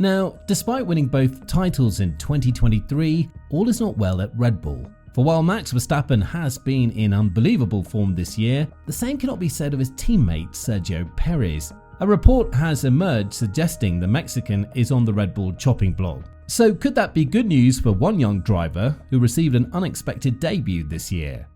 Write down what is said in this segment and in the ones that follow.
Now, despite winning both titles in 2023, all is not well at Red Bull. For while Max Verstappen has been in unbelievable form this year, the same cannot be said of his teammate Sergio Perez. A report has emerged suggesting the Mexican is on the Red Bull chopping block. So could that be good news for one young driver who received an unexpected debut this year?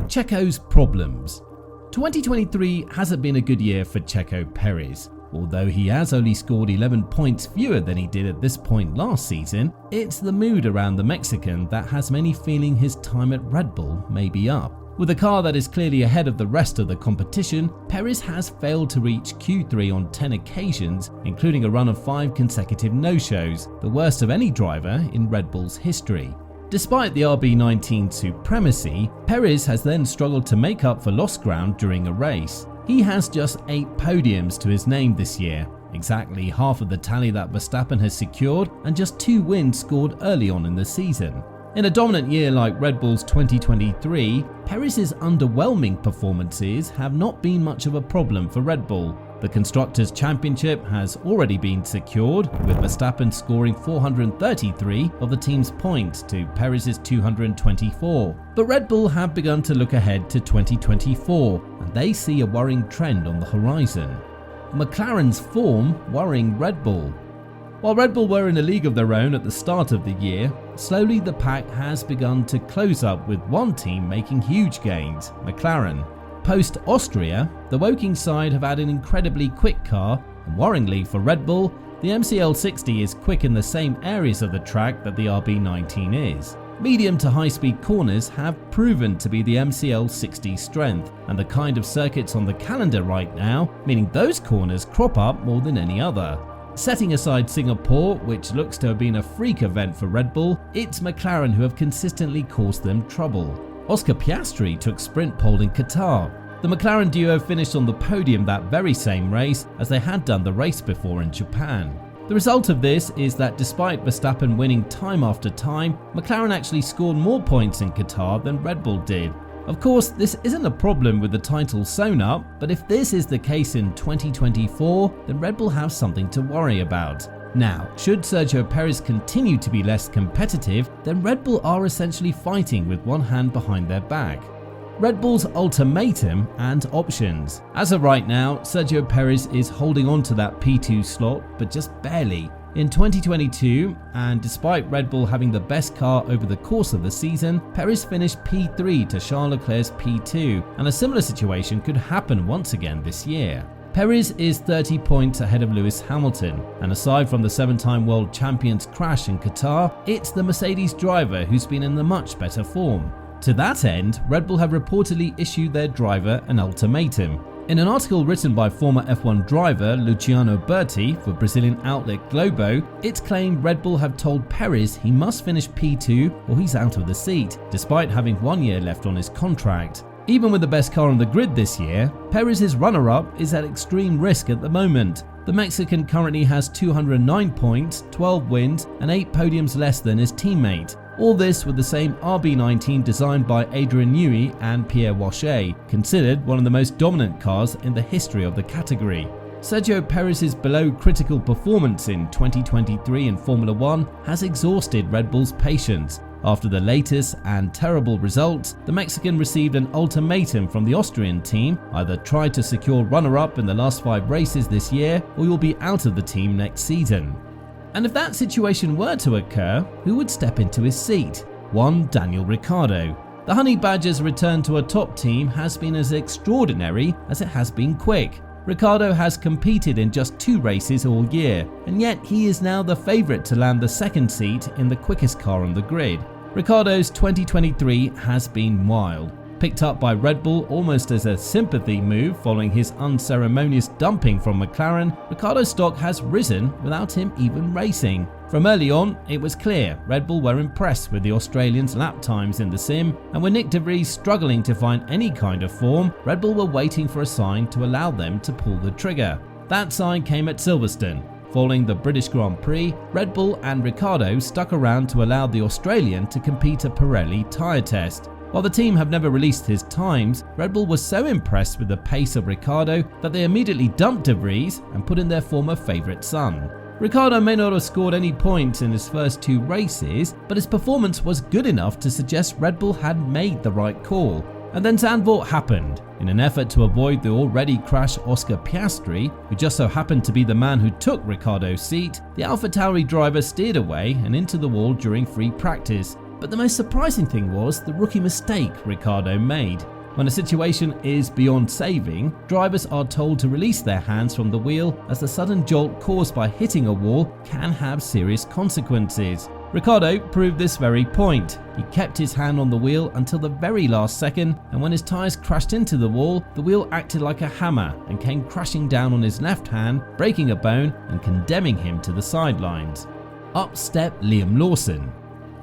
Checo's problems. 2023 hasn't been a good year for Checo Perez. Although he has only scored 11 points fewer than he did at this point last season, it's the mood around the Mexican that has many feeling his time at Red Bull may be up. With a car that is clearly ahead of the rest of the competition, Perez has failed to reach Q3 on 10 occasions, including a run of 5 consecutive no-shows, the worst of any driver in Red Bull's history. Despite the RB19 supremacy, Perez has then struggled to make up for lost ground during a race. He has just 8 podiums to his name this year, exactly half of the tally that Verstappen has secured and just 2 wins scored early on in the season. In a dominant year like Red Bull's 2023, Perez's underwhelming performances have not been much of a problem for Red Bull. The Constructors' Championship has already been secured, with Verstappen scoring 433 of the team's points to Perez's 224. But Red Bull have begun to look ahead to 2024, and they see a worrying trend on the horizon. McLaren's form worrying Red Bull. While Red Bull were in a league of their own at the start of the year, slowly the pack has begun to close up, with one team making huge gains, McLaren. Post-Austria, the Woking side have had an incredibly quick car, and worryingly for Red Bull, the MCL60 is quick in the same areas of the track that the RB19 is. Medium to high-speed corners have proven to be the MCL60's strength, and the kind of circuits on the calendar right now, meaning those corners crop up more than any other. Setting aside Singapore, which looks to have been a freak event for Red Bull, it's McLaren who have consistently caused them trouble. Oscar Piastri took sprint pole in Qatar. The McLaren duo finished on the podium that very same race as they had done the race before in Japan. The result of this is that despite Verstappen winning time after time, McLaren actually scored more points in Qatar than Red Bull did. Of course, this isn't a problem with the title sewn up, but if this is the case in 2024, then Red Bull have something to worry about. Now, should Sergio Perez continue to be less competitive, then Red Bull are essentially fighting with one hand behind their back. Red Bull's ultimatum and options. As of right now, Sergio Perez is holding on to that P2 slot, but just barely. In 2022, and despite Red Bull having the best car over the course of the season, Perez finished P3 to Charles Leclerc's P2, and a similar situation could happen once again this year. Perez is 30 points ahead of Lewis Hamilton, and aside from the 7-time world champion's crash in Qatar, it's the Mercedes driver who's been in the much better form. To that end, Red Bull have reportedly issued their driver an ultimatum. In an article written by former F1 driver Luciano Berti for Brazilian outlet Globo, it's claimed Red Bull have told Perez he must finish P2 or he's out of the seat, despite having 1 year left on his contract. Even with the best car on the grid this year, Perez's runner-up is at extreme risk at the moment. The Mexican currently has 209 points, 12 wins, and 8 podiums less than his teammate. All this with the same RB19 designed by Adrian Newey and Pierre Wache, considered one of the most dominant cars in the history of the category. Sergio Perez's below critical performance in 2023 in Formula 1 has exhausted Red Bull's patience. After the latest and terrible results, the Mexican received an ultimatum from the Austrian team: either try to secure runner-up in the last 5 races this year, or you'll be out of the team next season. And if that situation were to occur, who would step into his seat? One Daniel Ricciardo. The Honey Badger's return to a top team has been as extraordinary as it has been quick. Ricciardo has competed in just 2 races all year, and yet he is now the favourite to land the second seat in the quickest car on the grid. Ricciardo's 2023 has been wild. Picked up by Red Bull almost as a sympathy move following his unceremonious dumping from McLaren, Ricciardo's stock has risen without him even racing. From early on, it was clear Red Bull were impressed with the Australian's lap times in the sim, and with Nick de Vries struggling to find any kind of form, Red Bull were waiting for a sign to allow them to pull the trigger. That sign came at Silverstone. Following the British Grand Prix, Red Bull and Ricciardo stuck around to allow the Australian to compete a Pirelli tyre test. While the team have never released his times, Red Bull was so impressed with the pace of Ricciardo that they immediately dumped De Vries and put in their former favourite son. Ricciardo may not have scored any points in his first 2 races, but his performance was good enough to suggest Red Bull had made the right call. And then Zandvoort happened. In an effort to avoid the already crashed Oscar Piastri, who just so happened to be the man who took Ricciardo's seat, the AlphaTauri driver steered away and into the wall during free practice. But the most surprising thing was the rookie mistake Ricciardo made. When a situation is beyond saving, drivers are told to release their hands from the wheel, as the sudden jolt caused by hitting a wall can have serious consequences. Ricciardo proved this very point. He kept his hand on the wheel until the very last second, and when his tyres crashed into the wall, the wheel acted like a hammer and came crashing down on his left hand, breaking a bone and condemning him to the sidelines. Upstep Liam Lawson.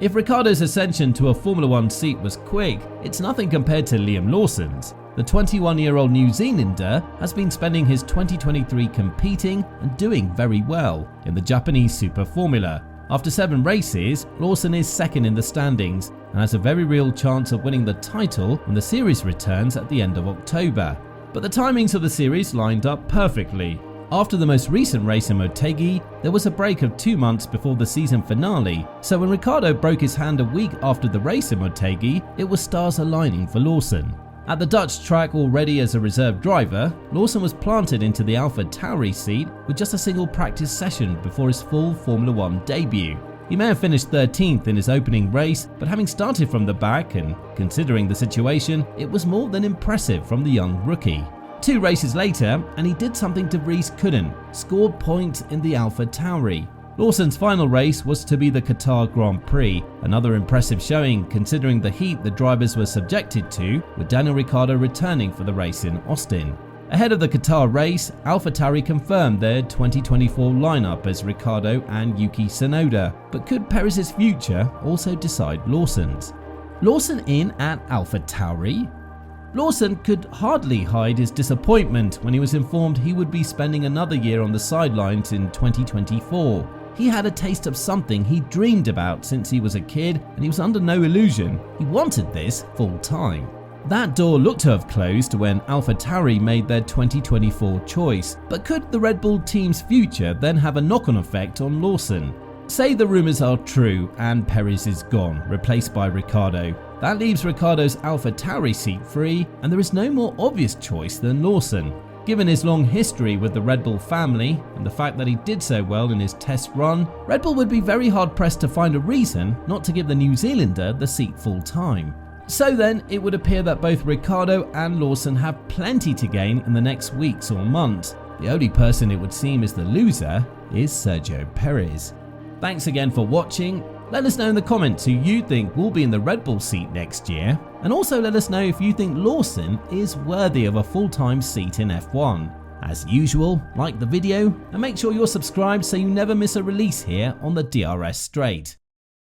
If Ricciardo's ascension to a Formula 1 seat was quick, it's nothing compared to Liam Lawson's. The 21-year-old New Zealander has been spending his 2023 competing and doing very well in the Japanese Super Formula. After 7 races, Lawson is second in the standings and has a very real chance of winning the title when the series returns at the end of October. But the timings of the series lined up perfectly. After the most recent race in Motegi, there was a break of 2 months before the season finale, so when Ricciardo broke his hand a week after the race in Motegi, it was stars aligning for Lawson. At the Dutch track, already as a reserve driver, Lawson was planted into the AlphaTauri seat with just a single practice session before his full Formula 1 debut. He may have finished 13th in his opening race, but having started from the back and considering the situation, it was more than impressive from the young rookie. 2 races later, and he did something De Vries couldn't, scored points in the AlphaTauri. Lawson's final race was to be the Qatar Grand Prix, another impressive showing considering the heat the drivers were subjected to, with Daniel Ricciardo returning for the race in Austin. Ahead of the Qatar race, AlphaTauri confirmed their 2024 lineup as Ricciardo and Yuki Tsunoda, but could Perez's future also decide Lawson's? Lawson in at AlphaTauri? Lawson could hardly hide his disappointment when he was informed he would be spending another year on the sidelines in 2024. He had a taste of something he dreamed about since he was a kid, and he was under no illusion. He wanted this full time. That door looked to have closed when AlphaTauri made their 2024 choice, but could the Red Bull team's future then have a knock-on effect on Lawson? Say the rumours are true and Perez is gone, replaced by Ricciardo. That leaves Ricciardo's AlphaTauri seat free, and there is no more obvious choice than Lawson. Given his long history with the Red Bull family and the fact that he did so well in his test run, Red Bull would be very hard pressed to find a reason not to give the New Zealander the seat full time. So then, it would appear that both Ricciardo and Lawson have plenty to gain in the next weeks or months. The only person it would seem is the loser is Sergio Perez. Thanks again for watching. Let us know in the comments who you think will be in the Red Bull seat next year, and also let us know if you think Lawson is worthy of a full-time seat in F1. As usual, like the video and make sure you're subscribed so you never miss a release here on the DRS Straight.